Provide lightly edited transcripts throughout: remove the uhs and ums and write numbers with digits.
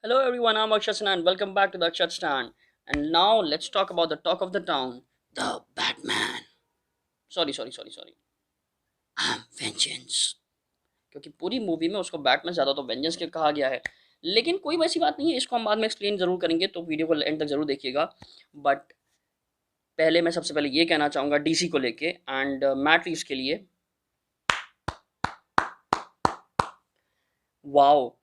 Hello everyone, I'm Akshat Sinha and welcome back to the Akshat Stand. And now let's talk about the talk of the town, the Batman. Sorry. I'm Vengeance. क्योंकि पूरी movie में उसको Batman ज़्यादा तो vengeance के कहा गया है, लेकिन कोई वैसी बात नहीं है, इसको हम बाद में एक्सप्लेन जरूर करेंगे, तो वीडियो को एंड तक जरूर देखिएगा। बट पहले मैं सबसे पहले ये कहना चाहूँगा डीसी को लेके एंड मैट रीव्स के लिए, wow,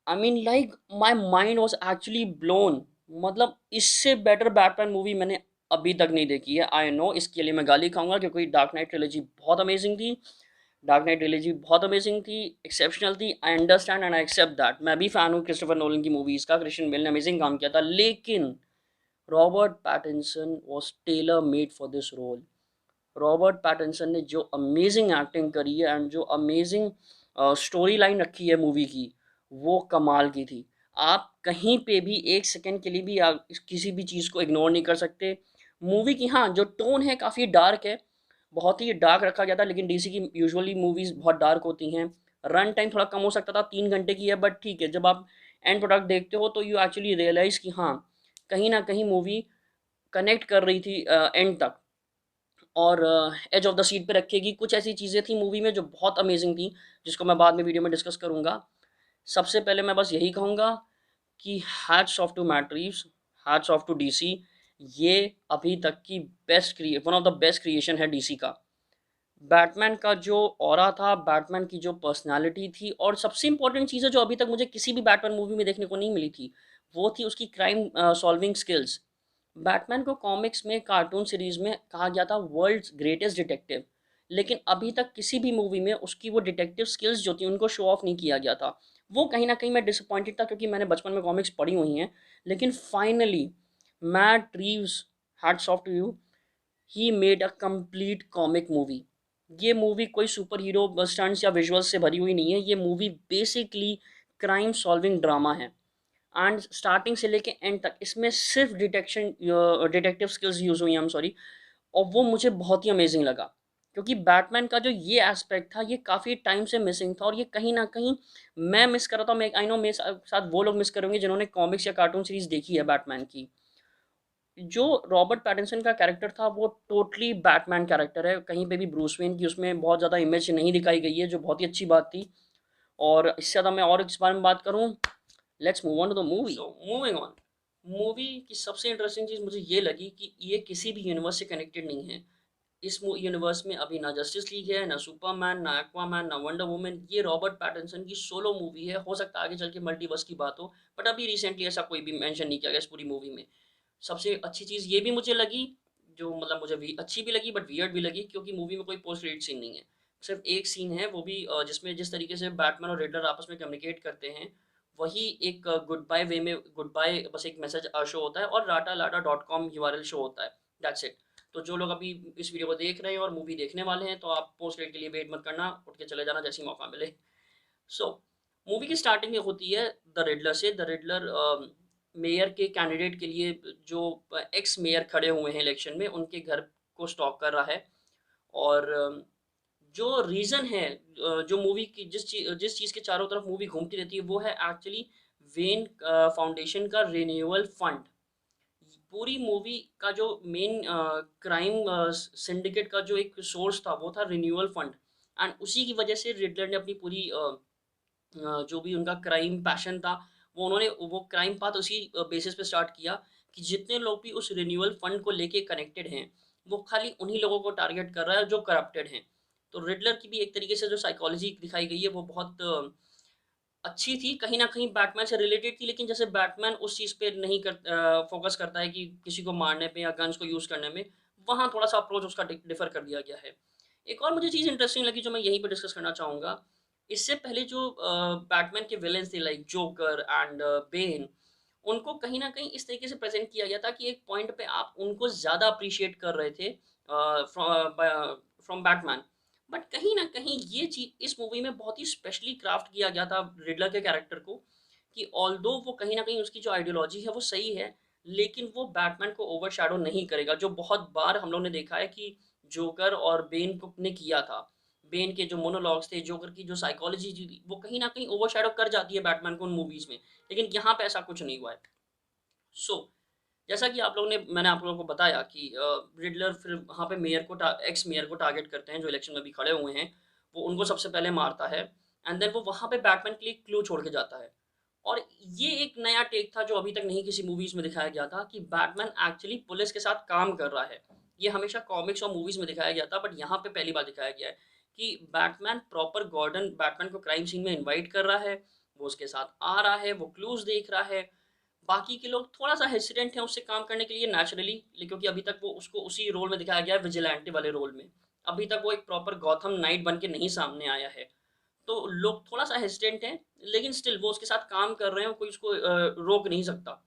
I mean like my mind was actually blown. मतलब इससे बेटर बैटमैन मूवी मैंने अभी तक नहीं देखी है। आई नो इसके लिए मैं गाली खाऊंगा क्योंकि डार्क नाइट ट्रिलॉजी बहुत अमेजिंग थी। डार्क नाइट ट्रिलॉजी बहुत अमेजिंग थी, एक्सेप्शनल थी। I understand and I accept that. मैं भी फ़ैन हूँ क्रिस्टोफर नोलन की मूवीज़ का। क्रिश्चियन बेल ने अमेजिंग काम किया था, लेकिन Robert Pattinson was tailor made for this role. Robert Pattinson ने जो अमेजिंग एक्टिंग करी है एंड जो अमेजिंग स्टोरी लाइन रखी है मूवी की, वो कमाल की थी। आप कहीं पे भी एक सेकंड के लिए भी किसी भी चीज़ को इग्नोर नहीं कर सकते। मूवी की हाँ जो टोन है काफ़ी डार्क है, बहुत ही डार्क रखा गया था, लेकिन डीसी की यूजुअली मूवीज़ बहुत डार्क होती हैं। रन टाइम थोड़ा कम हो सकता था, 3 घंटे की है, बट ठीक है, जब आप एंड प्रोडक्ट देखते हो तो यू एक्चुअली रियलाइज़ कि हाँ, कहीं ना कहीं मूवी कनेक्ट कर रही थी एंड तक, और एज ऑफ द सीट पे रखेगी। कुछ ऐसी चीज़ें थी मूवी में जो बहुत अमेजिंग थी, जिसको मैं बाद में वीडियो में डिस्कस करूँगा। सबसे पहले मैं बस यही कहूँगा कि hats off to Matt Reeves, hats off to DC. ये अभी तक की one of the best creation है डीसी का। बैटमैन का जो ऑरा था, बैटमैन की जो पर्सनालिटी थी, और सबसे इंपॉर्टेंट चीज़ है जो अभी तक मुझे किसी भी बैटमैन मूवी में देखने को नहीं मिली थी, वो थी उसकी क्राइम सॉल्विंग स्किल्स। बैटमैन को कॉमिक्स में, कार्टून सीरीज में कहा गया था वर्ल्ड्स ग्रेटेस्ट डिटेक्टिव, लेकिन अभी तक किसी भी मूवी में उसकी वो डिटेक्टिव स्किल्स जो थी उनको शो ऑफ नहीं किया गया था। वो कहीं ना कहीं मैं डिसअपॉइंटेड था क्योंकि मैंने बचपन में कॉमिक्स पढ़ी हुई हैं, लेकिन finally Matt Reeves, hats off to you, he made a complete comic movie. ये मूवी कोई सुपर हीरो स्टंट्स या विजुअल्स से भरी हुई नहीं है, ये movie basically crime solving drama है। एंड स्टार्टिंग से लेके एंड तक इसमें सिर्फ डिटेक्टिव स्किल्स यूज़ हुई हैं, I'm सॉरी, और वो मुझे बहुत ही अमेजिंग लगा। क्योंकि बैटमैन का जो ये एस्पेक्ट था, ये काफ़ी टाइम से मिसिंग था, और ये कहीं ना कहीं मैं मिस कर रहा था। मैं आई नो मेरे साथ वो लोग मिस करेंगे जिन्होंने कॉमिक्स या कार्टून सीरीज देखी है बैटमैन की। जो रॉबर्ट पैटिंसन का कैरेक्टर था वो टोटली बैटमैन कैरेक्टर है, कहीं पे भी ब्रूस वेन की उसमें बहुत ज़्यादा इमेज नहीं दिखाई गई है, जो बहुत ही अच्छी बात थी। और इससे ज़्यादा मैं और इस बारे में बात करूँ, let's move on to the movie. So moving on, movie की सबसे इंटरेस्टिंग चीज़ मुझे ये लगी कि ये किसी भी यूनिवर्स से कनेक्टेड नहीं है। इस यूनिवर्स में अभी ना जस्टिस लीग है, ना सुपरमैन, ना एक्वामैन, ना वंडर वुमन। ये रॉबर्ट पैटिंसन की सोलो मूवी है। हो सकता है आगे चल के मल्टीवर्स की बात हो, बट अभी रिसेंटली ऐसा कोई भी मेंशन नहीं किया गया इस पूरी मूवी में। सबसे अच्छी चीज़ ये भी मुझे लगी, जो मतलब मुझे भी अच्छी भी लगी बट वियर्ड भी लगी, क्योंकि मूवी में कोई पोस्ट क्रेडिट सीन नहीं है। सिर्फ एक सीन है, वो भी जिसमें जिस तरीके से बैटमैन और रेडलर आपस में कम्युनिकेट करते हैं, वही एक गुड बाय वे में, गुड बाय बस एक मैसेज शो होता है, और राटा लाटा डॉट कॉम URL शो होता है। That's it. तो जो लोग अभी इस वीडियो को देख रहे हैं और मूवी देखने वाले हैं, तो आप पोस्ट क्रेडिट के लिए वेट मत करना, उठ के चले जाना जैसे ही मौका मिले। सो मूवी की स्टार्टिंग में होती है द रिडलर से। द रिडलर मेयर के कैंडिडेट के लिए, जो एक्स मेयर खड़े हुए हैं इलेक्शन में, उनके घर को स्टॉक कर रहा है। और जो रीज़न है, जो मूवी की जिस चीज़ के चारों तरफ मूवी घूमती रहती है, वो है एक्चुअली वेन फाउंडेशन का रिन्यूअल फंड। पूरी मूवी का जो मेन क्राइम सिंडिकेट का जो एक सोर्स था, वो था रिन्यूअल फंड। एंड उसी की वजह से रिडलर ने अपनी पूरी जो भी उनका क्राइम पैशन था, वो उन्होंने वो क्राइम पाथ उसी बेसिस पे स्टार्ट किया कि जितने लोग भी उस रिन्यूअल फंड को लेके कनेक्टेड हैं, वो खाली उन्हीं लोगों को टारगेट कर रहा है जो करप्टेड हैं। तो रिडलर की भी एक तरीके से जो साइकोलॉजी दिखाई गई है, वो बहुत अच्छी थी, कहीं न कहीं बैटमैन से रिलेटेड थी, लेकिन जैसे बैटमैन उस चीज़ पे नहीं फ़ोकस करता है कि किसी को मारने पे या गन्स को यूज़ करने में, वहाँ थोड़ा-सा अप्रोच उसका डिफ़र कर दिया गया है। एक और मुझे चीज़ इंटरेस्टिंग लगी जो मैं यहीं पे डिस्कस करना चाहूँगा। इससे पहले जो बैटमैन के विलेन्स थे लाइक जोकर एंड बेन, उनको कहीं न कहीं इस तरीके से प्रेज़ेंट किया गया था कि एक पॉइंट पे आप उनको ज़्यादा अप्रिशिएट कर रहे थे फ्रॉम बैटमैन। बट कहीं न कहीं ये चीज़ इस मूवी में बहुत ही स्पेशली क्राफ्ट किया गया था रिडलर के कैरेक्टर को, कि ऑल्दो वो कहीं न कहीं उसकी जो आइडियोलॉजी है वो सही है, लेकिन वो बैटमैन को ओवरशैडो नहीं करेगा, जो बहुत बार हम लोग ने देखा है कि जोकर और बेन को ने किया था। बेन के जो मोनोलॉग्स थे, जोकर की जो साइकोलॉजी थी, वो कहीं न कहीं ओवरशैडो कर जाती है बैटमैन को उन मूवीज़ में। लेकिन यहाँ पे ऐसा कुछ नहीं हुआ है। सो जैसा कि आप लोगों ने मैंने आप लोगों को बताया कि रिडलर फिर वहाँ पे मेयर को एक्स मेयर को टारगेट करते हैं जो इलेक्शन में भी खड़े हुए हैं। वो उनको सबसे पहले मारता है एंड देन वो वहाँ पे बैटमैन के लिए क्लू छोड़ के जाता है। और ये एक नया टेक था जो अभी तक नहीं किसी मूवीज़ में दिखाया गया था कि बैटमैन एक्चुअली पुलिस के साथ काम कर रहा है। ये हमेशा कॉमिक्स और मूवीज़ में दिखाया गया था बट यहाँ पे पहली बार दिखाया गया है कि बैटमैन प्रॉपर गॉर्डन बैटमैन को क्राइम सीन में इनवाइट कर रहा है, वो उसके साथ आ रहा है, वो क्लूज़ देख रहा है। बाकी के लोग थोड़ा-सा हेसिटेंट हैं उससे काम करने के लिए नेचुरली क्योंकि अभी तक वो उसको उसी रोल में दिखाया गया है विजिलेंटे वाले रोल में। अभी तक वो एक प्रॉपर गॉथम नाइट बन के नहीं सामने आया है। तो लोग थोड़ा-सा हेसिटेंट हैं, लेकिन स्टिल वो उसके साथ काम कर रहे हैं, कोई उसको रोक नहीं सकता।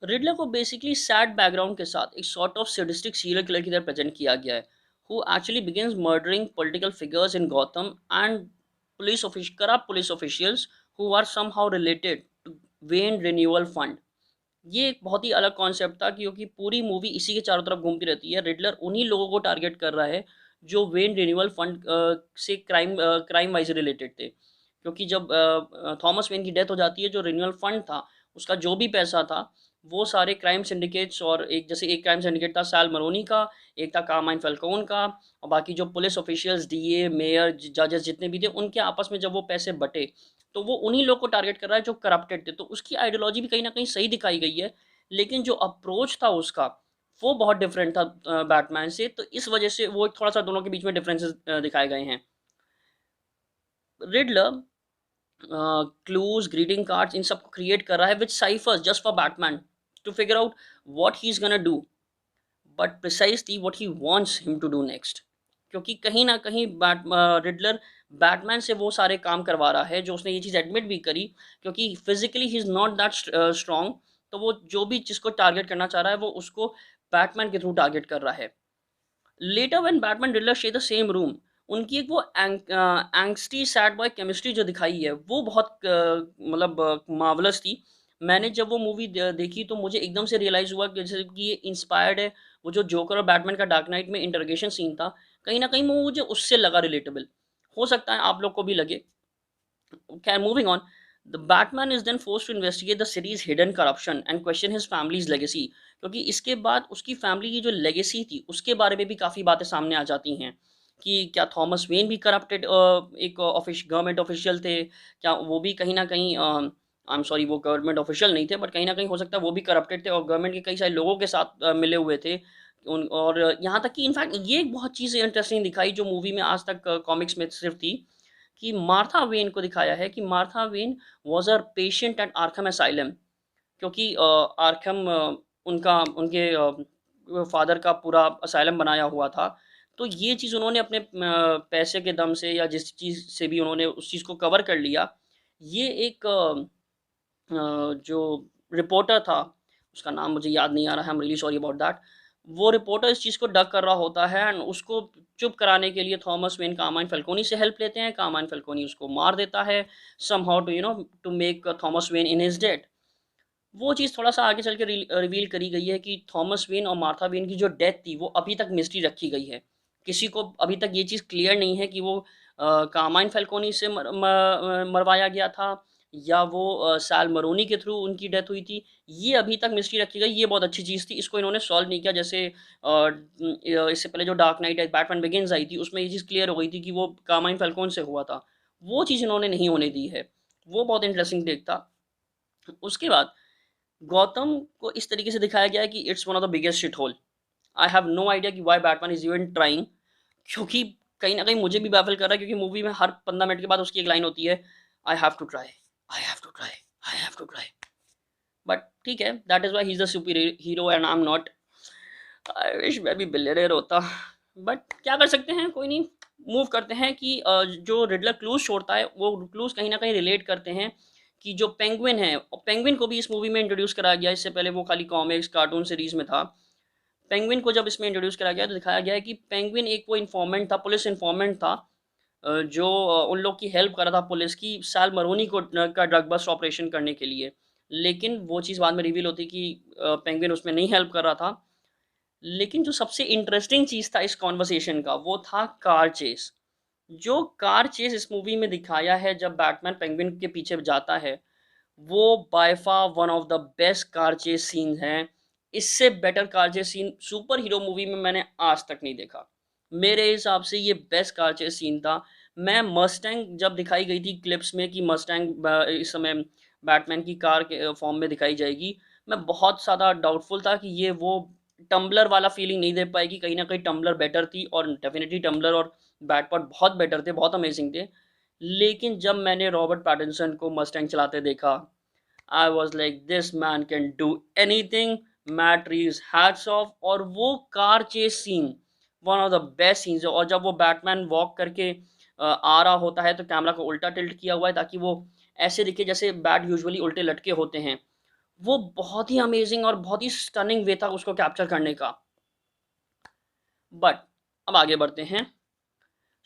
रिडलर को बेसिकली सैड बैकग्राउंड के साथ एक sort of sadistic serial killer की तरह प्रेजेंट किया गया है, who actually begins murdering political figures in Gotham and corrupt police officials who are somehow related to Wayne renewal fund. ये एक बहुत ही अलग कॉन्सेप्ट था क्योंकि पूरी मूवी इसी के चारों तरफ घूमती रहती है। रिडलर उन्हीं लोगों को टारगेट कर रहा है जो वेन रिन्यूअल फंड से क्राइम वाइज रिलेटेड थे। क्योंकि जब थॉमस वेन की डेथ हो जाती है, जो रिन्यूअल फंड था उसका जो भी पैसा था वो सारे क्राइम सिंडिकेट्स और एक क्राइम सिंडिकेट था सैल मरोनी का, एक था कार्माइन फैल्कोन का, और बाकी जो पुलिस ऑफिशियल्स, डीए, मेयर, जजेस जितने भी थे उनके आपस में जब वो पैसे बटे तो वो उन्हीं लोग को टारगेट कर रहा है जो करप्टेड थे। तो उसकी आइडियोलॉजी भी कहीं न कहीं सही दिखाई गई है, लेकिन जो अप्रोच था उसका, वो बहुत डिफरेंट था बैटमैन से, तो इस वजह से वो एक थोड़ा-सा दोनों के बीच में डिफरेंसेस दिखाए गए हैं। रिडलर क्लूज़, ग्रीटिंग कार्ड्स इन सब को क्रिएट कर रहा है with ciphers just for Batman to figure out what he is gonna do, but precisely what he wants him to do next. क्योंकि कहीं न कहीं रिडलर बैटमैन से वो सारे काम करवा रहा है, जो उसने ये चीज़ एडमिट भी करी, क्योंकि physically he is not that strong, तो वो जो भी जिसको टारगेट करना चाह रहा है, वो उसको बैटमैन के थ्रू टारगेट कर रहा है। Letter when Batman Riddler share the same room, उनकी एक वो एंग्स्टी सैड बॉय केमिस्ट्री जो दिखाई है, वो बहुत मतलब मार्वलस थी। मैंने जब वो मूवी देखी तो मुझे एकदम से रियलाइज़ हुआ कि जैसे कि ये इंस्पायर्ड है, वो जो जोकर और बैटमैन का डार्क नाइट में इंटरोगेशन सीन था, कहीं न कहीं वो मुझे उससे लगा रिलेटेबल। हो सकता है आप लोग को भी लगे। Okay, moving on. The Batman is then forced to investigate the city's hidden corruption and question his family's legacy. क्योंकि इसके बाद उसकी फैमिली की जो लेगेसी थी उसके बारे में भी काफ़ी बातें सामने आ जाती हैं कि क्या थॉमस वेन भी करप्टेड एक गवर्नमेंट ऑफिशियल थे, क्या वो भी कहीं ना कहीं आई एम सॉरी वो गवर्नमेंट ऑफिशियल नहीं थे बट कहीं ना कहीं हो सकता है वो भी करप्टेड थे और गवर्नमेंट के कई सारे लोगों के साथ मिले हुए थे और यहाँ तक कि इनफैक्ट ये एक बहुत चीज़ इंटरेस्टिंग दिखाई जो मूवी में आज तक कॉमिक्स में सिर्फ थी कि मार्था वेन को दिखाया है कि Martha Wayne was a patient at Arkham Asylum, क्योंकि आर्खम उनका उनके फादर का पूरा असाइलम बनाया हुआ था। तो ये चीज़ उन्होंने अपने पैसे के दम से या जिस चीज़ से भी उन्होंने उस चीज़ को कवर कर लिया। ये एक जो रिपोर्टर था, उसका नाम मुझे याद नहीं आ रहा है, I am really sorry about that. वो रिपोर्टर इस चीज़ को डग कर रहा होता है एंड उसको चुप कराने के लिए थॉमस वेन कार्माइन फैल्कोनी से हेल्प लेते हैं। कार्माइन फैल्कोनी उसको मार देता है somehow to to make Thomas Wayne in his death. वो चीज़ थोड़ा-सा आगे चल के रिवील करी गई है कि थॉमस वेन और मार्था वेन की जो डेथ थी, वो अभी तक मिस्ट्री रखी गई है। किसी को अभी तक ये चीज़ क्लियर नहीं है कि वो कार्माइन फैल्कोनी से मरवाया गया था या वो सैल मरोनी के थ्रू उनकी डेथ हुई थी। ये अभी तक मिस्ट्री रखी गई, ये बहुत अच्छी चीज़ थी। इसको इन्होंने सॉल्व नहीं किया जैसे इससे पहले जो डार्क नाइट है, बैटमैन बिगिन्स आई थी, उसमें ये चीज़ क्लियर हो गई थी कि वो कार्माइन फैल्कोन से हुआ था। वो चीज़ इन्होंने नहीं होने दी है। वो बहुत इंटरेस्टिंग टेक था। उसके बाद गौतम को इस तरीके से दिखाया गया है कि it's one of the biggest shit hole. I have no idea कि why Batman is even trying, क्योंकि कहीं न कहीं मुझे भी बैफ़ल कर रहा है क्योंकि मूवी में हर 15 मिनट के बाद उसकी एक लाइन होती है, I have to try, I have to try, I have to try. But ठीक है, that is why he is the super hero and I am not. I wish मैं भी बिलियनेयर होता। बट क्या कर सकते हैं, कोई नहीं। मूव करते हैं कि जो रिडलर क्लूज़ छोड़ता है, वो क्लूज़ कहीं न कहीं रिलेट करते हैं कि जो पेंगुइन है, और पेंगुइन को भी इस मूवी में इंट्रोड्यूस करा गया है, इससे पहले वो खाली कॉमिक्स, कार्टून सीरीज़ में था। पेंगुइन को जब इसमें इंट्रोड्यूस करा गया तो दिखाया गया है कि पेंगुइन एक वो इन्फॉर्मेंट था, पुलिस इन्फॉर्मेंट था जो उन लोग की हेल्प कर रहा था पुलिस की सैल मरोनी को का ड्रग बस्ट ऑपरेशन करने के लिए। लेकिन वो चीज़ बाद में रिवील होती कि पेंगुइन उसमें नहीं हेल्प कर रहा था। लेकिन जो सबसे इंटरेस्टिंग चीज़ था इस कन्वर्सेशन का, वो था कार चेस। जो कार चेज़ इस मूवी में दिखाया है जब बैटमैन पेंगुइन के पीछे जाता है, वो by far one of the best car chase scenes हैं। इससे better car chase scene super hero movie में मैंने आज तक नहीं देखा। मेरे हिसाब से ये बेस्ट कार चेज़ सीन था। मैं मस्टैंग जब दिखाई गई थी क्लिप्स में कि मस्टैंग इस समय बैटमैन की कार के फॉर्म में दिखाई जाएगी, मैं बहुत ज़्यादा डाउटफुल था कि ये वो टम्बलर वाला फीलिंग नहीं दे पाएगी। कहीं न कहीं टम्बलर बेटर थी और डेफ़िनिटली टम्बलर और बैटपॉट बहुत बेटर थे, बहुत अमेज़िंग थे। लेकिन जब मैंने रॉबर्ट पैटिंसन को मस्टैंग चलाते देखा, I was like this man can do anything, Matt Reeves hats off. और वो car chase scene one of the best scenes है। और जब वो बैटमैन वॉक करके आ रहा होता है तो कैमरा को उल्टा टिल्ट किया हुआ है ताकि वो ऐसे दिखे जैसे बैट यूजुअली उल्टे लटके होते हैं। वो बहुत ही अमेज़िंग और बहुत ही स्टनिंग वे था उसको कैप्चर करने का। बट अब आगे बढ़ते हैं।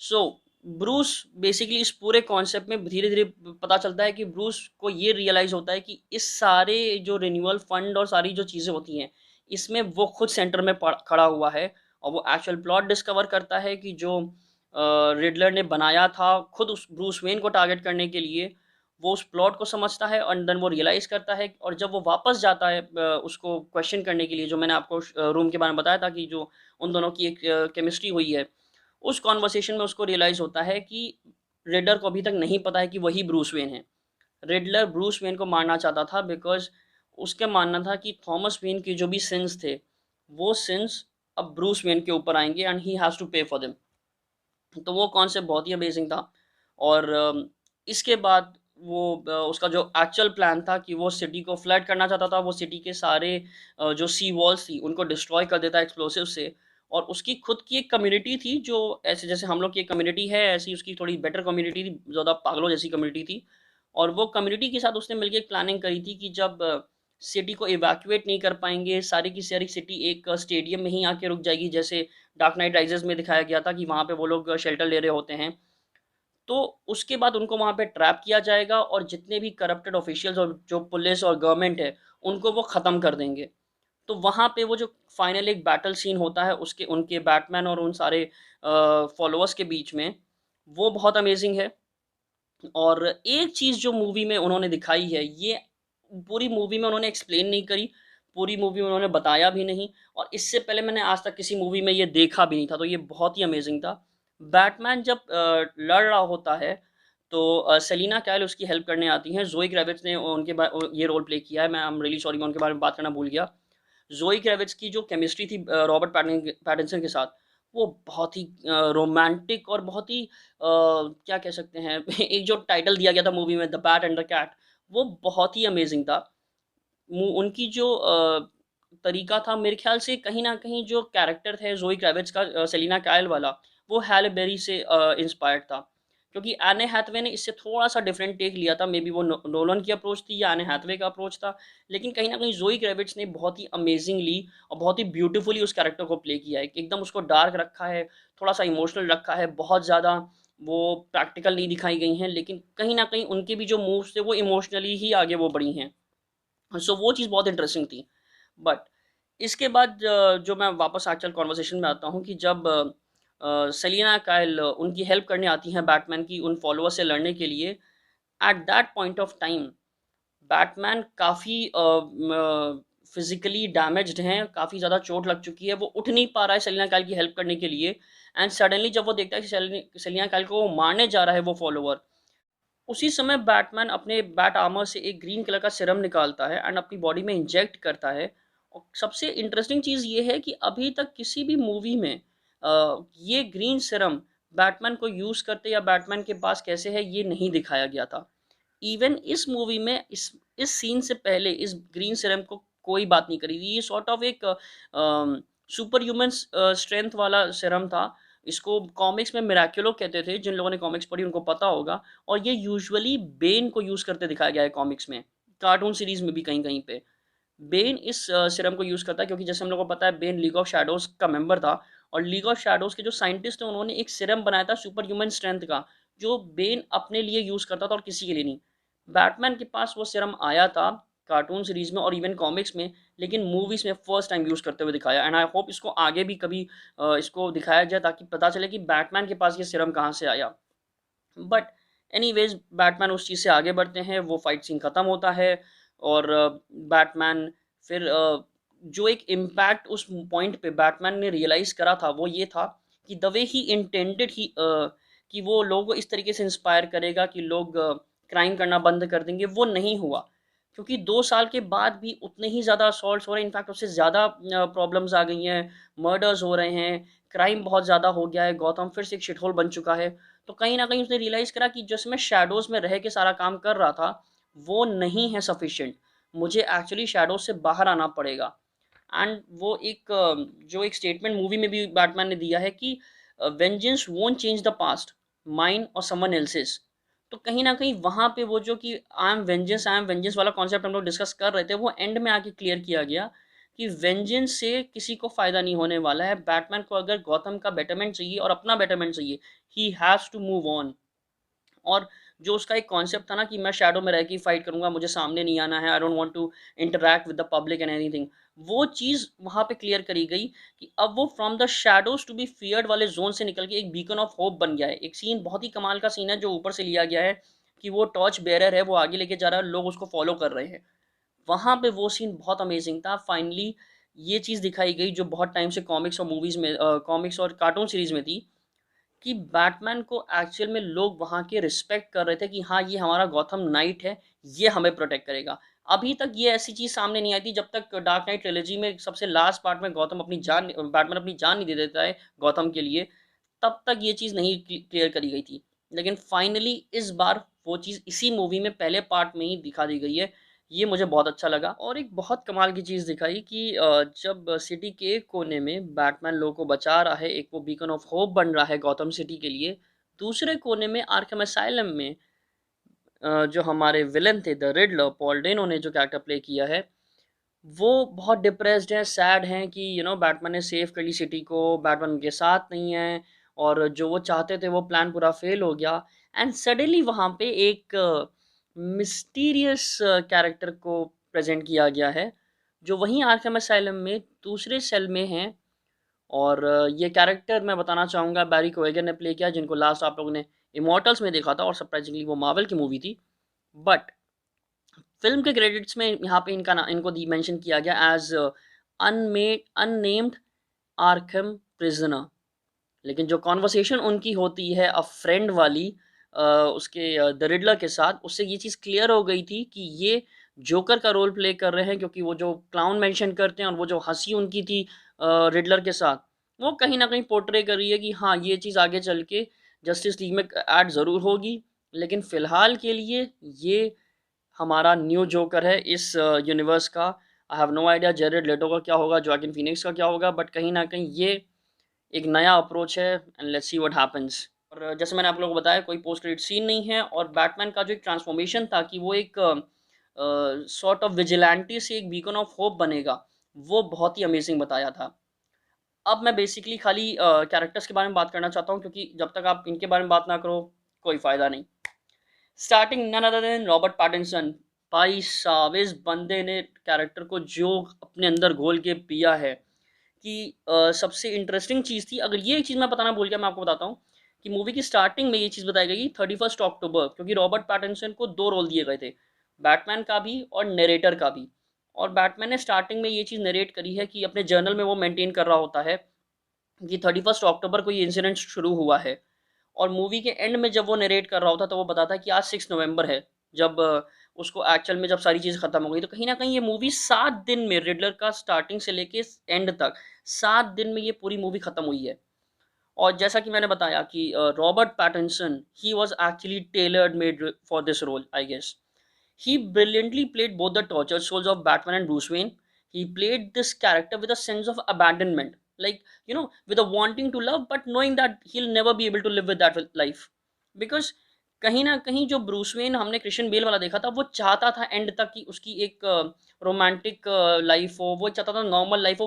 सो ब्रूस बेसिकली इस पूरे कॉन्सेप्ट में धीरे-धीरे पता चलता है कि ब्रूस को ये रियलाइज़ होता है कि इस सारे जो रिन्यूअल फंड और सारी जो चीज़ें होती हैं, इसमें वो खुद सेंटर में खड़ा हुआ है। और वो एक्चुअल प्लॉट डिस्कवर करता है कि जो रिडलर ने बनाया था खुद उस ब्रूस वेन को टारगेट करने के लिए, वो उस प्लॉट को समझता है और देन वो रियलाइज़ करता है। और जब वो वापस जाता है उसको क्वेश्चन करने के लिए, जो मैंने आपको रूम के बारे में बताया था कि जो उन दोनों की एक केमिस्ट्री हुई है, उस कन्वर्सेशन में उसको रियलाइज़ होता है कि रिडलर को अभी तक नहीं पता है कि वही ब्रूस वेन है। रिडलर ब्रूस वेन को मारना चाहता था बिकॉज़ उसका मानना था कि थॉमस वेन के जो भी सिन्स थे, वो सिन्स अब ब्रूस वेन के ऊपर आएँगे एंड ही हैज़ टू पे फॉर देम। तो वो कॉन्सेप्ट बहुत ही अमेज़िंग था। और इसके बाद वो उसका जो एक्चुअल प्लान था कि वो सिटी को फ्लड करना चाहता था, वो सिटी के सारे जो सी वॉल्स थी उनको डिस्ट्रॉय कर देता एक्सप्लोसिव से। और उसकी खुद की एक कम्युनिटी थी जो ऐसे जैसे हम लोग की एक कम्युनिटी है, ऐसी उसकी थोड़ी बेटर कम्युनिटी थी, ज़्यादा पागलों जैसी कम्युनिटी थी। और वो कम्युनिटी के साथ उसने मिलके एक प्लानिंग करी थी कि जब सिटी को इवैक्यूएट नहीं कर पाएँगे, सारी की सारी सिटी एक स्टेडियम में ही आके रुक जाएगी, जैसे डार्क नाइट राइज़ेज़ में दिखाया गया था कि वहाँ पे वो लोग शेल्टर ले रहे होते हैं। तो उसके बाद उनको वहाँ पे ट्रैप किया जाएगा और जितने भी करप्टेड ऑफ़िशियल्स और जो पुलिस और गवर्नमेंट है, उनको वो ख़त्म कर देंगे। तो वहाँ पे वो जो फाइनल एक बैटल सीन होता है उसके उनके बैटमैन और उन सारे फ़ॉलोअर्स के बीच में, वो बहुत अमेज़िंग है। और एक चीज़ जो मूवी में उन्होंने दिखाई है, ये पूरी मूवी में उन्होंने एक्सप्लेन नहीं करी, पूरी मूवी में उन्होंने बताया भी नहीं। और इससे पहले मैंने आज तक किसी मूवी में ये देखा भी नहीं था, तो ये बहुत ही अमेज़िंग था। बैटमैन जब लड़ रहा होता है, तो सेलिना काइल उसकी हेल्प करने आती हैं। ज़ोए क्रेविट्ज़ ने ये रोल प्ले किया है, मैं आई एम रियली सॉरी मैं उनके बारे में बात करना भूल गया। ज़ोए क्रेविट्ज़ की जो केमिस्ट्री थी रॉबर्ट पैटिंसन के साथ, वो बहुत ही रोमांटिक और बहुत ही क्या कह सकते हैं एक जो टाइटल दिया गया था मूवी में the bat and the cat, वो बहुत ही अमेज़िंग था। उनकी जो तरीका था मेरे ख़्याल से कहीं न कहीं जो कैरेक्टर थे ज़ोए क्रेविट्ज़ का सेलिना काइल वाला, वो हैले बेरी से इंस्पायर्ड था। क्योंकि एने हैथवे ने इससे थोड़ा-सा डिफरेंट टेक लिया था, मेबी वो नोलन की अप्रोच थी या एने हैथवे का अप्रोच था। लेकिन कहीं न कहीं ज़ोए क्रेविट्ज़ ने बहुत ही अमेज़िंगली और बहुत ही ब्यूटीफुली उस कैरेक्टर को प्ले किया है। एकदम उसको डार्क रखा है, थोड़ा-सा इमोशनल रखा है, बहुत ज़्यादा वो प्रैक्टिकल नहीं दिखाई गई हैं, लेकिन कहीं न कहीं उनके भी जो मूव्स थे वो इमोशनली ही आगे वो बढ़ी हैं। सो वो चीज़ बहुत इंटरेस्टिंग थी। बट इसके बाद जो मैं वापस एक्चुअल कन्वर्सेशन में आता हूँ कि जब सेलिना काइल उनकी हेल्प करने आती हैं बैटमैन की उन फॉलोअर से लड़ने के लिए, at that point of time Batman काफ़ी फिज़िकली डैमेज्ड हैं, काफ़ी ज़्यादा चोट लग चुकी है, वो उठ नहीं पा रहा है सेलिना काइल की हेल्प करने के लिए। एंड सडनली जब वो देखता है कि सेलिना काइल को वो मारने जा रहा है वो फॉलोवर, उसी समय बैटमैन अपने बैट आर्मर से एक ग्रीन कलर का सीरम निकालता है एंड अपनी बॉडी में इंजेक्ट करता है। और सबसे इंटरेस्टिंग चीज़ ये है कि अभी तक किसी भी मूवी में ये ग्रीन सीरम बैटमैन को यूज़ करते या बैटमैन के पास कैसे है ये नहीं दिखाया गया था। इवन इस मूवी में इस सीन से पहले इस ग्रीन सीरम को कोई बात नहीं करी थी। ये सॉर्ट ऑफ एक सुपर ह्यूमन स्ट्रेंथ वाला सीरम था। इसको कॉमिक्स में मिराक्युलो कहते थे, जिन लोगों ने कॉमिक्स पढ़ी उनको पता होगा। और ये यूजुअली बेन को यूज़ करते दिखाया गया है कॉमिक्स में, कार्टून सीरीज़ में भी कहीं-कहीं पे। बेन इस सीरम को यूज़ करता है क्योंकि जैसे हम लोगों को पता है बेन लीग ऑफ शैडोज़ का मेंबर था। और लीग ऑफ शैडोज़ के जो साइंटिस्ट हैं उन्होंने एक सीरम बनाया था सुपर ह्यूमन स्ट्रेंथ का, जो बेन अपने लिए यूज़ करता था और किसी के लिए नहीं। बैटमैन के पास वो सीरम आया था कार्टून सीरीज़ में और इवन कॉमिक्स में, लेकिन मूवीज़ में फर्स्ट टाइम यूज़ करते हुए दिखाया। एंड आई होप इसको आगे भी कभी इसको दिखाया जाए ताकि पता चले कि बैटमैन के पास ये सीरम कहाँ से आया। बट एनीवेज़ बैटमैन उस चीज़ से आगे बढ़ते हैं, वो फाइट सीन ख़त्म होता है और बैटमैन फिर जो एक इम्पैक्ट उस पॉइंट पे बैटमैन ने रियलाइज़ करा था, वो ये था कि द वे ही इंटेंडेड ही कि वो लोगों को इस तरीके से इंस्पायर करेगा कि लोग क्राइम करना बंद कर देंगे, वो नहीं हुआ। क्योंकि 2 साल के बाद भी उतने ही ज़्यादा असॉल्ट्स हो रहे हैं, इनफैक्ट उससे ज़्यादा प्रॉब्लम्स आ गई हैं, मर्डर्स हो रहे हैं, क्राइम बहुत ज़्यादा हो गया है, गॉथम फिर से एक शिट होल बन चुका है। तो कहीं न कहीं उसने रियलाइज़ करा कि जैसे मैं शैडोज़ में रह के सारा काम कर रहा था, वो नहीं है सफिशिएंट। मुझे एक्चुअली शैडोज़ से बाहर आना पड़ेगा। एंड वो एक जो एक स्टेटमेंट मूवी में भी बैटमैन ने दिया है कि vengeance won't change the past, mine और समवन एल्सेस। तो कहीं न कहीं वहाँ पे वो जो कि आई एम वेंजेंस वाला कॉन्सेप्ट हम लोग डिस्कस कर रहे थे, वो एंड में आके क्लियर किया गया कि वेंजेंस से किसी को फ़ायदा नहीं होने वाला है। बैटमैन को अगर गॉथम का बेटरमेंट चाहिए और अपना बेटरमेंट चाहिए, he has to move on. और जो उसका एक कॉन्सेप्ट था ना कि मैं शैडो में रह के ही फाइट करूँगा, मुझे सामने नहीं आना है, I don't want to interact with the public and anything. वो चीज़ वहाँ पे क्लियर करी गई कि अब वो from the shadows to be feared वाले ज़ोन से निकल के एक बीकन ऑफ होप बन गया है। एक सीन बहुत ही कमाल का सीन है जो ऊपर से लिया गया है कि वो टॉर्च बेयरर है, वो आगे लेके जा रहा है, लोग उसको फॉलो कर रहे हैं। वहाँ पे वो सीन बहुत अमेज़िंग था। फाइनली ये चीज़ दिखाई गई जो बहुत टाइम से कॉमिक्स और मूवीज़ में कॉमिक्स और कार्टून सीरीज़ में थी कि बैटमैन को एक्चुअल में लोग वहाँ के रिस्पेक्ट कर रहे थे कि हाँ, ये हमारा गॉथम नाइट है, ये हमें प्रोटेक्ट करेगा। अभी तक ये ऐसी चीज़ सामने नहीं आई थी जब तक डार्क नाइट ट्रिलॉजी में सबसे लास्ट पार्ट में गौतम अपनी जान बैटमैन अपनी जान नहीं दे देता है गौतम के लिए, तब तक ये चीज़ नहीं क्लियर करी गई थी। लेकिन फाइनली इस बार वो चीज़ इसी मूवी में पहले पार्ट में ही दिखा दी गई है। ये मुझे बहुत अच्छा लगा और एक बहुत कमाल की चीज़ दिखाई कि जब सिटी के एक कोने में बैटमैन लोगों को बचा रहा है, एक वो बीकन ऑफ होप बन रहा है गॉथम सिटी के लिए, दूसरे कोने में आर्खम असाइलम में जो हमारे विलेन थे द रिडलर पॉल डेनो ने जो कैरेक्टर प्ले किया है, वो बहुत डिप्रेस्ड हैं, सैड हैं कि बैटमैन ने सेव कर ली सिटी को, बैटमैन उनके साथ नहीं है और जो वो चाहते थे वो प्लान पूरा फेल हो गया। एंड सडनली वहाँ पे एक मिस्टीरियस कैरेक्टर को प्रेज़ेंट किया गया है, जो वहीं आर्खम असाइलम में दूसरे सेल में हैं और ये कैरेक्टर मैं बताना चाहूँगा बैरी कोएगन ने प्ले किया जिनको लास्ट आप लोगों ने इमॉर्टल्स में देखा था और सरप्राइजिंगली वो मार्वल की मूवी थी। बट फ़िल्म के क्रेडिट्स में यहाँ पे इनको दी मेंशन किया गया एज़ अननेम्ड आर्कहम प्रिज़नर। लेकिन जो कन्वर्सेशन उनकी होती है अ फ्रेंड वाली उसके द रिडलर के साथ, उससे ये चीज़ क्लियर हो गई थी कि ये जोकर का रोल प्ले कर रहे हैं क्योंकि वो जो क्लाउन मेंशन करते हैं और वो जो हँसी उनकी थी रिडलर के साथ, वो कहीं न कहीं पोर्ट्रे कर रही है कि हाँ, ये चीज़ आगे चल के जस्टिस लीग में ऐड ज़रूर होगी। लेकिन फ़िलहाल के लिए ये हमारा न्यू जोकर है इस यूनिवर्स का। I have no idea Jared Leto का क्या होगा, जोआकिन फीनिक्स का क्या होगा, बट कहीं न कहीं ये एक नया अप्रोच है and let's see what happens. और जैसे मैंने आप लोगों को बताया कोई पोस्ट क्रेडिट सीन नहीं है और बैटमैन का जो एक ट्रांसफॉर्मेशन था कि वो एक सॉर्ट ऑफ विजिलेंटी से एक बीकन ऑफ होप बनेगा, वो बहुत ही अमेजिंग बताया था। अब मैं बेसिकली खाली कैरेक्टर्स के बारे में बात करना चाहता हूँ क्योंकि जब तक आप इनके बारे में बात ना करो, कोई फ़ायदा नहीं। Starring none other than Robert Pattinson. भाई साहब इस बंदे ने कैरेक्टर को जो अपने अंदर घोल के पिया है कि सबसे इंटरेस्टिंग चीज़ थी, अगर ये एक चीज़ मैं बताना भूल गया, मैं आपको बताता हूँ कि मूवी की स्टार्टिंग में ये चीज़ बताई गई 31 अक्टूबर, क्योंकि रॉबर्ट पैटिंसन को 2 रोल दिए गए थे, बैटमैन का भी और नरेटर का भी। और बैटमैन ने स्टार्टिंग में ये चीज़ नरेट करी है कि अपने जर्नल में वो मेंटेन कर रहा होता है कि 31 अक्टूबर को ये इंसिडेंट शुरू हुआ है। और मूवी के एंड में जब वो नरेट कर रहा होता है तो वो बताता है कि आज 6 नवंबर है, जब उसको एक्चुअल में जब सारी चीज़ें ख़त्म हो गई। तो कहीं न कहीं ये मूवी 7 दिन में रिडलर का स्टार्टिंग से लेके एंड तक 7 दिन में ये पूरी मूवी ख़त्म हुई है। और जैसा कि मैंने बताया कि Robert Pattinson he was actually tailored made for this role I guess. He brilliantly played both the tortured souls of Batman and Bruce Wayne. He played this character with a sense of abandonment, like with a wanting to love, but knowing that he'll never be able to live with that life. Because कहीं ना कहीं जो Bruce Wayne हमने Christian Bale वाला देखा था, वो चाहता था एंड तक कि उसकी एक रोमांटिक लाइफ हो, वो चाहता था नॉर्मल लाइफ हो,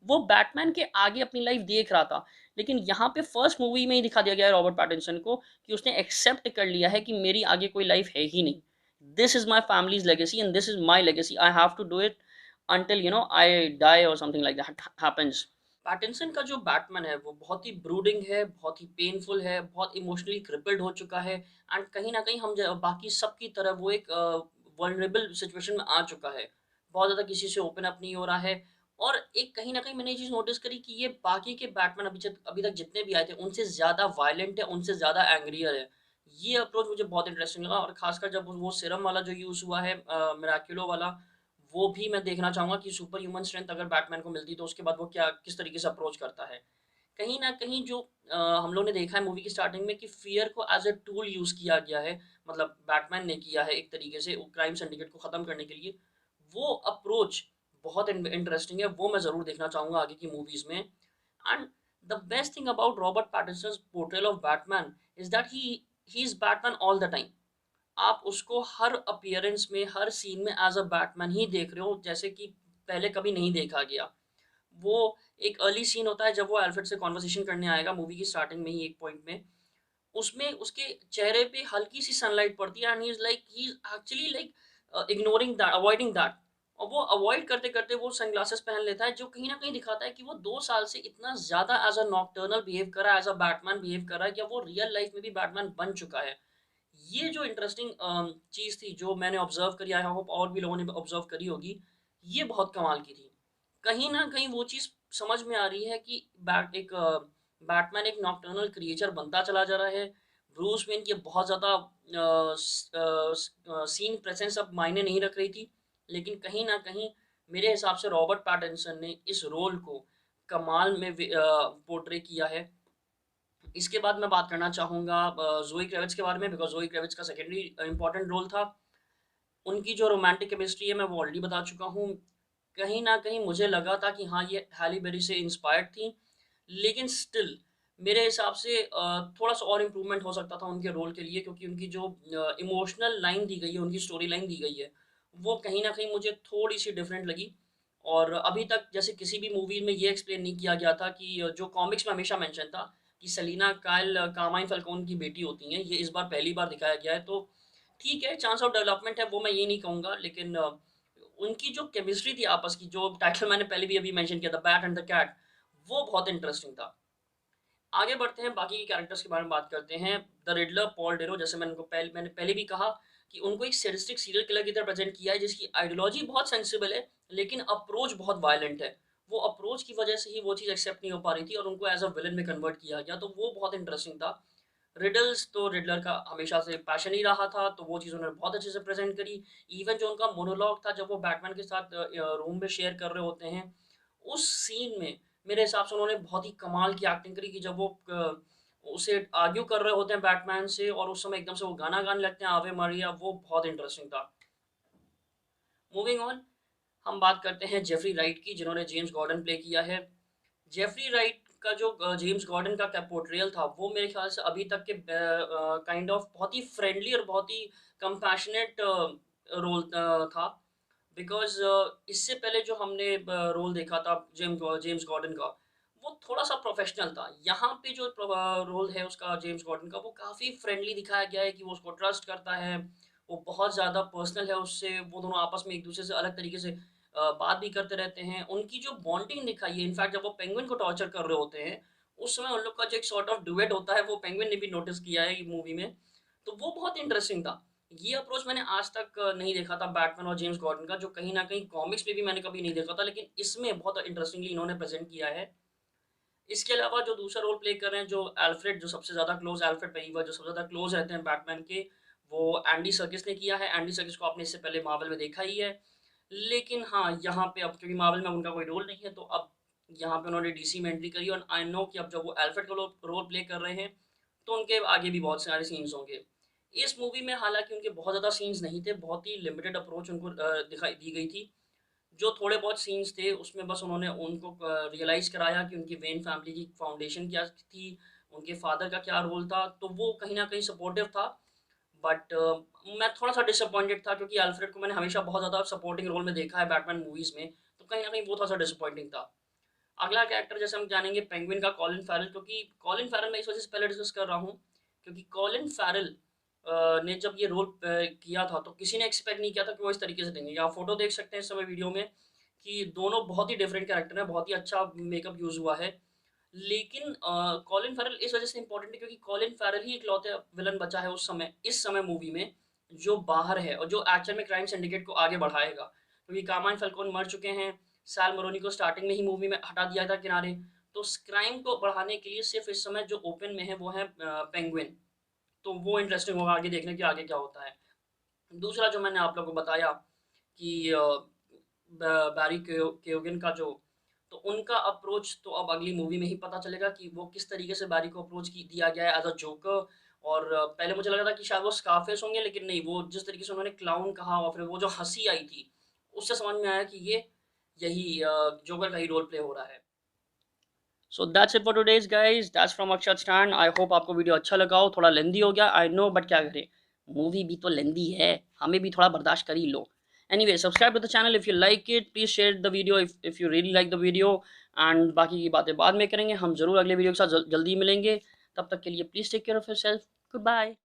वो बैटमैन के आगे अपनी लाइफ देख रहा था। लेकिन यहाँ पे फर्स्ट मूवी में ही दिखा दिया गया है रॉबर्ट पैटिंसन को कि उसने एक्सेप्ट कर लिया है कि मेरी आगे कोई लाइफ है ही नहीं। This is my family's legacy and this is my legacy, I have to do it until I die or something like that happens. Pattinson का जो बैटमैन है वो बहुत ही ब्रूडिंग है, बहुत ही पेनफुल है, बहुत इमोशनली क्रिपल्ड हो चुका है, एंड कहीं ना कहीं बाकी सबकी तरह वो एक वल्नरेबल सिचुएशन में आ चुका है, बहुत ज़्यादा किसी से ओपन अप नहीं हो रहा है। और एक कहीं ना कहीं मैंने ये चीज़ नोटिस करी कि ये बाकी के बैटमैन अभी तक जितने भी आए थे उनसे ज़्यादा वायलेंट है, उनसे ज़्यादा एंग्रियर है। ये अप्रोच मुझे बहुत इंटरेस्टिंग लगा, और खासकर जब वो सीरम वाला जो यूज़ हुआ है, मिराक्युलो वाला, वो भी मैं देखना चाहूँगा कि सुपर ह्यूमन स्ट्रेंथ अगर बैटमैन को मिलती तो उसके बाद वो क्या किस तरीके से अप्रोच करता है। कहीं न कहीं जो हम लोग ने देखा है मूवी की स्टार्टिंग में कि फ़ियर को एज़ अ टूल यूज़ किया गया है, मतलब बैटमैन ने किया है एक तरीके से क्राइम सिंडिकेट को ख़त्म करने के लिए। वो अप्रोच बहुत इंटरेस्टिंग है, वो मैं ज़रूर देखना चाहूँगा आगे की मूवीज़ में। And the best thing about Robert Pattinson's portrayal of Batman is that he is Batman all the time. आप उसको हर अपीयरेंस में, हर सीन में एज़ अ बैटमैन ही देख रहे हो, जैसे कि पहले कभी नहीं देखा गया। वो एक अर्ली सीन होता है जब वो अल्फ्रेड से कन्वर्सेशन करने आएगा मूवी की स्टार्टिंग में ही एक पॉइंट में। उसमें उसके चेहरे पे हल्की-सी सनलाइट पड़ती है, and he is actually ignoring that, avoiding that, और वो अवॉइड करते-करते वो सनग्लासेस पहन लेता है, जो कहीं न कहीं दिखाता है कि वो 2 साल से इतना ज़्यादा एज़ अ नॉकटर्नल बिहेव कर रहा है, एज़ अ बैटमैन बिहेव कर रहा है, कि अब वो रियल लाइफ़ में भी बैटमैन बन चुका है। ये जो इंटरेस्टिंग चीज़ थी जो मैंने ऑब्ज़र्व करी, आई होप और भी लोगों ने ऑब्ज़र्व करी होगी, ये बहुत कमाल की थी। कहीं न कहीं वो चीज़ समझ में आ रही है कि बैटमैन एक नॉकटर्नल क्रिएचर बनता चला जा रहा है। ब्रूस वेन की बहुत ज़्यादा सीन प्रेज़ेंस अब मायने नहीं रख रही थी। लेकिन कहीं न कहीं मेरे हिसाब से रॉबर्ट पैटिंसन ने इस रोल को कमाल में पोर्ट्रे किया है। इसके बाद मैं बात करना चाहूँगा ज़ोई क्रेविट्ज़ के बारे में, बिकॉज़ ज़ोई क्रेविट्ज़ का सेकेंडरी इम्पोर्टेंट रोल था। उनकी जो रोमांटिक केमिस्ट्री है मैं वो ऑलरेडी बता चुका हूँ। कहीं न कहीं मुझे लगा था कि हाँ, ये हैली बेरी से इंस्पायर्ड थी, लेकिन स्टिल मेरे हिसाब से थोड़ा-सा और इम्प्रूवमेंट हो सकता था उनके रोल के लिए, क्योंकि उनकी जो इमोशनल लाइन दी गई है, उनकी स्टोरी लाइन दी गई है, वो कहीं न कहीं मुझे थोड़ी-सी डिफरेंट लगी। और अभी तक जैसे किसी भी मूवी में ये एक्सप्लेन नहीं किया गया था कि जो कॉमिक्स में हमेशा मेंशन था कि सेलिना काइल कार्माइन फैल्कोन की बेटी होती हैं, ये इस बार पहली बार दिखाया गया है। तो ठीक है, चांस ऑफ डेवलपमेंट है, वो मैं ये नहीं कहूँगा, लेकिन उनकी जो केमिस्ट्री थी आपस की, जो टाइटल मैंने पहले भी अभी मेंशन किया था, बैट एंड द कैट, वो बहुत इंटरेस्टिंग था। आगे बढ़ते हैं, बाकी के कैरेक्टर्स के बारे में बात करते हैं। द रिडलर पॉल डेरो, जैसे मैंने पहले भी कहा कि उनको एक सैडिस्टिक सीरियल किलर की तरह प्रेज़ेंट किया है, जिसकी आइडियोलॉजी बहुत सेंसिबल है, लेकिन अप्रोच बहुत वायलेंट है। वो अप्रोच की वजह से ही वो चीज़ एक्सेप्ट नहीं हो पा रही थी, और उनको एज़ अ विलेन में कन्वर्ट किया गया, तो वो बहुत इंटरेस्टिंग था। रिडल्स तो रिडलर का हमेशा से पैशन ही रहा था, तो वो चीज़ उन्होंने बहुत अच्छे से प्रेज़ेंट करी। इवन जो उनका मोनोलॉग था जब वो बैटमैन के साथ रूम में शेयर कर रहे होते हैं, उस सीन में मेरे हिसाब से उन्होंने बहुत ही कमाल की एक्टिंग करी कि जब वो उसे आर्ग्यू कर रहे होते हैं बैटमैन से, और उस समय एकदम से वो गाना गाने लगते हैं, आवे मरिया, वो बहुत इंटरेस्टिंग था। मूविंग ऑन, हम बात करते हैं जेफरी राइट की, जिन्होंने जेम्स गॉर्डन प्ले किया है। जेफरी राइट का जो जेम्स गॉर्डन का पोर्ट्रेयल था, वो मेरे ख्याल से अभी तक के काइंड ऑफ बहुत ही फ्रेंडली और बहुत ही कंपैशनेट रोल था। बिकॉज़ इससे पहले जो हमने रोल देखा था जेम्स गॉर्डन का, वो थोड़ा-सा प्रोफ़ेशनल था। यहाँ पे जो रोल है उसका जेम्स गॉर्डन का, वो काफ़ी फ्रेंडली दिखाया गया है कि वो उसको ट्रस्ट करता है, वो बहुत ज़्यादा पर्सनल है उससे, वो दोनों आपस में एक-दूसरे से अलग तरीके से बात भी करते रहते हैं। उनकी जो बॉन्डिंग दिखाई है, इनफैक्ट जब वो पेंगुइन को टॉर्चर कर रहे होते हैं, उस समय उन लोग का जो एक सॉर्ट ऑफ डुएट होता है, वो पेंगुइन ने भी नोटिस किया है मूवी में, तो वो बहुत इंटरेस्टिंग था। ये अप्रोच मैंने आज तक नहीं देखा था बैटमैन और जेम्स गॉर्डन का, जो कहीं न कहीं कॉमिक्स में भी मैंने कभी नहीं देखा था, लेकिन इसमें बहुत इंटरेस्टिंगली इन्होंने प्रेज़ेंट किया है। इसके अलावा जो दूसरा रोल प्ले कर रहे हैं, जो एल्फ्रेड, जो सबसे ज़्यादा क्लोज़ एल्फ्रेड पेनीवर्थ, जो सबसे ज़्यादा क्लोज़ रहते हैं बैटमैन के, वो एंडी सर्किस ने किया है। एंडी सर्किस को आपने इससे पहले मार्वल में देखा ही है। लेकिन हाँ, यहाँ पे अब क्योंकि मार्वल में उनका कोई रोल नहीं है, तो अब यहाँ पे उन्होंने डीसी में एंट्री करी, और आई नो कि अब जब वो एल्फ्रेड का रोल प्ले कर रहे हैं, तो उनके आगे भी बहुत सारे सीन्स होंगे। इस मूवी में हालाँकि उनके बहुत ज़्यादा सीन्स नहीं थे, बहुत ही लिमिटेड अप्रोच उनको दिखाई दी गई थी। जो थोड़े बहुत सीन्स थे उसमें बस उन्होंने उनको रियलाइज़ कराया कि उनकी वेन फैमिली की फाउंडेशन क्या थी, उनके फादर का क्या रोल था, तो वो कहीं न कहीं सपोर्टिव था। बट मैं थोड़ा-सा डिसअपॉइंटेड था, क्योंकि अल्फ्रेड को मैंने हमेशा बहुत ज़्यादा सपोर्टिंग रोल में देखा है बैटमैन मूवीज़ में, तो कहीं न कहीं वो थोड़ा-सा डिसअपॉइंटिंग था। अगला कैरेक्टर जैसे हम जानेंगे पेंगुइन का, कॉलिन फैरल, क्योंकि कॉलिन फैरल मैं इस वजह से पहले डिस्कस कर रहा हूँ, क्योंकि कॉलिन फैरल ने जब ये रोल किया था तो किसी ने एक्सपेक्ट नहीं किया था कि वो इस तरीके से देंगे। आप फ़ोटो देख सकते हैं इस समय वीडियो में कि दोनों बहुत ही डिफरेंट कैरेक्टर हैं, बहुत ही अच्छा मेकअप यूज़ हुआ है। लेकिन कॉलिन फैरल इस वज़ह से इम्पोर्टेंट है क्योंकि कॉलिन फैरल ही इकलौते विलन बचा है उस समय इस समय मूवी में जो बाहर है और जो एक्चुअल में क्राइम सिंडिकेट को आगे बढ़ाएगा। क्योंकि कार्माइन फैल्कोन मर चुके हैं, सैल मोरोनी को स्टार्टिंग में ही मूवी में हटा दिया था किनारे। तो उस क्राइम को बढ़ाने के लिए सिर्फ़ इस समय जो ओपन में है वो है पेंगुइन। तो वो इंटरेस्टिंग होगा आगे देखने कि आगे क्या होता है। दूसरा जो मैंने आप लोगों को बताया कि बैरी केओगन का जो तो उनका अप्रोच तो अब अगली मूवी में ही पता चलेगा कि वो किस तरीके से बैरी को अप्रोच की दिया गया है एज अ जोकर। और पहले मुझे लगा था कि शायद वो स्कारफेस होंगे लेकिन नहीं, वो जिस तरीके से उन्होंने क्लाउन कहा और फिर वो जो हंसी आई थी उससे समझ में आया कि ये यही जोकर का ही रोल प्ले हो रहा है। So that's it for today's guys, that's from Akshat stand. I hope आपको वीडियो अच्छा लगा हो। थोड़ा लेंदी हो गया आई नो, बट क्या करें, मूवी भी तो लेंदी है, हमें भी थोड़ा बर्दाश्त कर ही लो। Anyway, subscribe to the channel if you like it, please share the video if you really like the video. And बाकी की बातें बाद में करेंगे, हम ज़रूर अगले वीडियो के साथ जल्दी मिलेंगे। तब तक के लिए please take care of yourself. Good bye.